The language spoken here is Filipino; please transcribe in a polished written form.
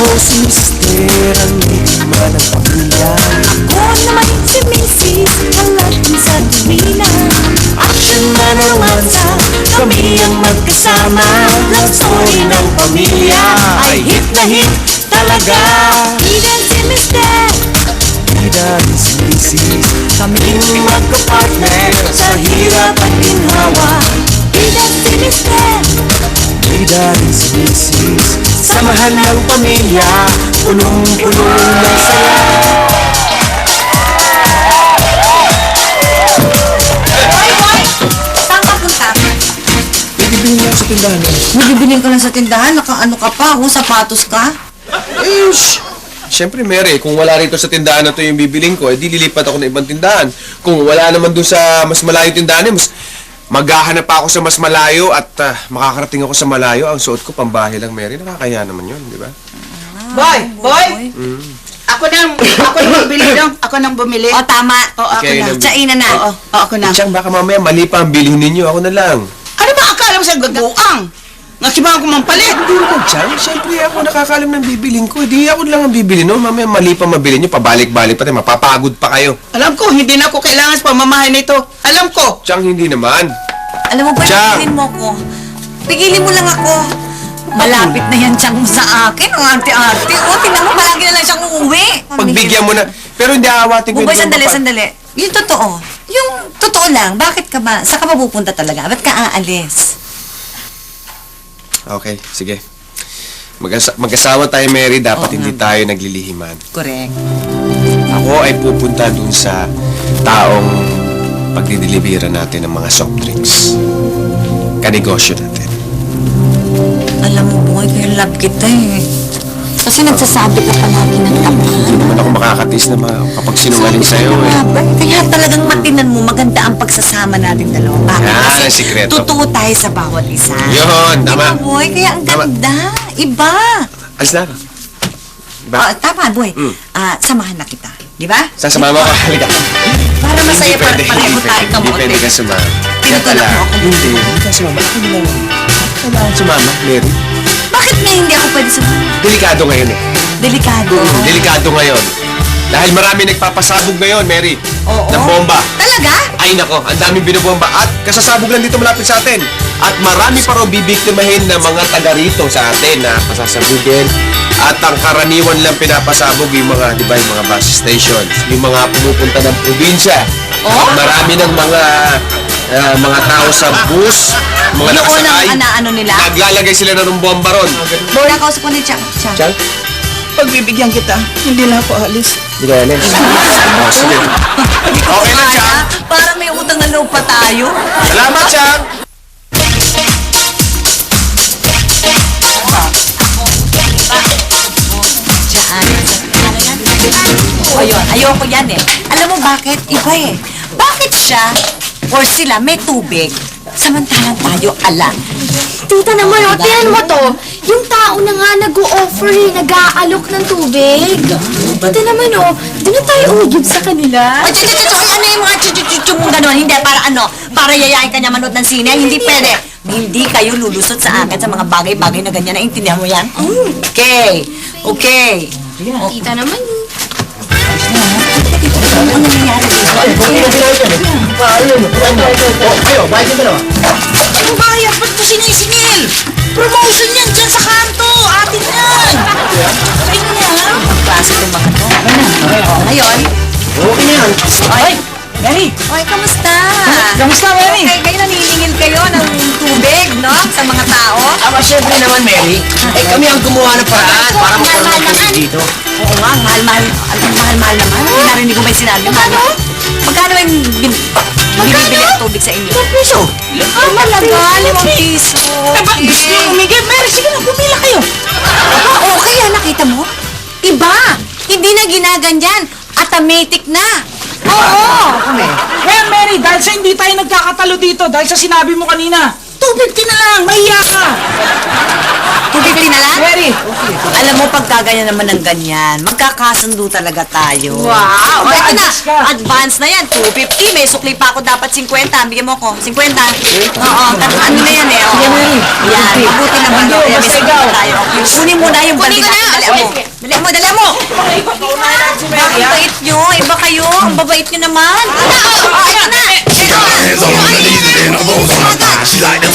Ako si Mister, ang biktima ng pamilya. Ako naman si Mrs. Halatin sa tuwina. Action man ang wansa, kami ang magkasama. Love story ng pamilya ay hit na hit talaga. Bida si Mr. Bida rin si Mrs. Kaming magkapartner sa hirap at ginhawa. Bida si Mr. Bida rin si Mrs. Samahan ng pamilya, punong-puno ng saya. Boy! Saan ka punta? Bibili lang sa tindahan. Nabibilin ka lang sa tindahan, nakaano ka pa, kung sapatos ka. Siyempre, Mary, kung wala rito sa tindahan na to yung bibiling ko, edi lilipat ako ng ibang tindahan. Kung wala naman dun sa mas malayo tindahan, mas maghahanap pa ako sa mas malayo at makakarating ako sa malayo. Ang suot ko, pambahay lang, Mary. Nakakaya naman yun, di ba? Boy! Ako nang bumili dong. Ako nang bumili. O, tama. Oo, ako Okay, na. Tsaina na. Oo, ako na. Siyang baka mamaya mali pa ang bilhin ninyo. Ako na lang. Ano ba akala mo sa gaguang? Nasibahan ko mampalit. Hindi naman, Chang. Siyempre, ako nakakalam ng bibiling ko. Hindi ako lang ang bibili, no? Mamaya mali pa mabili nyo. Pabalik-balik pa tayo. Mapapagod pa kayo. Alam ko, hindi na ako kailangan sa pamamahay nito. Alam ko. Chang, hindi naman. Alam mo ba, Chang! pigilin mo ko. Pigilin mo lang ako. Malapit na yan siyang sa akin, ang arte-arte. O, tingnan mo, palagi na lang siyang uuwi. Pagbigyan mo na. Pero hindi aawatin ko. Buboy, hindi sandali, mo pa- sandali. Yung totoo. Yung totoo lang, bakit ka ba? Saan ka ba pupunta talaga? Ba't ka aalis? Okay, sige. Mag-asawa tayo, Mary. Dapat Oo hindi nga. tayo naglilihiman. Correct. Ako ay pupunta dun sa taong pagdidelibera natin ng mga soft drinks. Kanegosyo natin. Alam mo, boy, kaya love kita eh. Kasi nagsasabi ka palagi ng tama. Hindi naman ako makakatis na kapag sinungaling sa'yo eh. Kaya talagang matinan mo, maganda ang pagsasama natin dalawa. Bakit? Yan, Kasi ang sikreto. totoo tayo sa bawat isa. Yun, tama. Diba, boy? Kaya ang Tama. ganda. Iba. Alis na. Diba? Tama, boy. Mm. Samahan na kita. Di ba? Sasama mo ka. Halika. Para masaya, Hindi pwede, pareho hindi tayo pwede. kamote. Hindi pwede ka sumama. Kaya Tinutulak pala, mo ako. hindi ka sumama. Ako na lang. Kailangan sumama, Mary. Bakit nga hindi ako pwede sa... Delikado ngayon eh. Delikado. Delikado ngayon. Dahil marami nagpapasabog ngayon, Mary. Oo. Ng bomba. Talaga? Ay nako, ang daming binobomba at kasasabog lang dito malapit sa atin. At marami pa raw bibiktimahin na mga taga rito sa atin na pasasabugin. At ang karaniwan lang pinapasabog yung mga, di ba, yung mga bus stations, yung mga pumupunta ng probinsya. Oh? Marami ng mga tao sa bus, mga Yun nakasakay. ang ano nila? Naglalagay sila na ng bomba ron. Boy, nakausap ko ni Chang. Chang? Pagbibigyan kita, hindi na ako alis. Hindi ka alis. Oh, sige. Okay na, Chang. Para may utang na loob pa tayo. Salamat, Chang. Ayun, ayoko yan eh. Alam mo bakit? Iba eh. Bakit siya or sila may tubig, samantalang tayo alam? Tita naman, o, tiyan mo to. Yung tao na nga nag-o-offer eh, nag-aalok ng tubig. Tita naman, o, di na tayo umigib sa kanila. Ay, ano yung mga chuchu mong gano'n? Hindi, para ano? Para yayain ka niya manood ng sine? Hindi pwede. Hindi kayo lulusot sa akin sa mga bagay-bagay na ganyan. Naintindihan mo yan? Okay. Okay. Tita naman, Ano nangyayari dito? Ang bayad, ba't ko sinisingil? Promotion yan dyan sa kanto. Atin yan. Sa inyo yan. Ang klase itong mga to. Ngayon? Okay na yan. Ay, Mary! Oy, kamusta? Kamusta, Mary? Okay, kayo naniningil kayo ng tubig, no? Sa mga tao? Siyempre naman, Mary. Eh, kami ang gumawa ng paraan para magkaroon ng tubig dito. Oo nga, ang mahal-mahal. Ang mahal-mahal naman. Narinig ko ba yung sinabi? Magkano yung binibili ang tubig sa inyo? 5 piso. Malaga, 5 piso. Ba't gusto nyo umigib? Mary, sige na, pumila kayo. Okay, nakita mo? Iba! Hindi na ginaganyan. Automatic na. Oo! Kaya Mary, dahil sa hindi tayo nagkakatalo dito, dahil sa sinabi mo kanina, tubig ka na lang, mahiya ka. Tubig din na lang? Mary, Alam mo, pagkaganyan naman ng ganyan, magkakasundo talaga tayo. Wow! O, ito na, Advance ka. advance na yan, 250. May sukli pa ako dapat 50. Bigyan mo ko, 50. Oo, ano na yan eh. Oo. Yan, mabuti naman. Hindi, Kaya may basta sukli ikaw. pa tayo. Okay, kunin mo na yung Kunin balde ko na. natin. Dali mo. Dali mo! Ang bait nyo. Iba kayo. Ang babait nyo naman. Ito na. Hands on her knees and then her bones on her thighs. She like them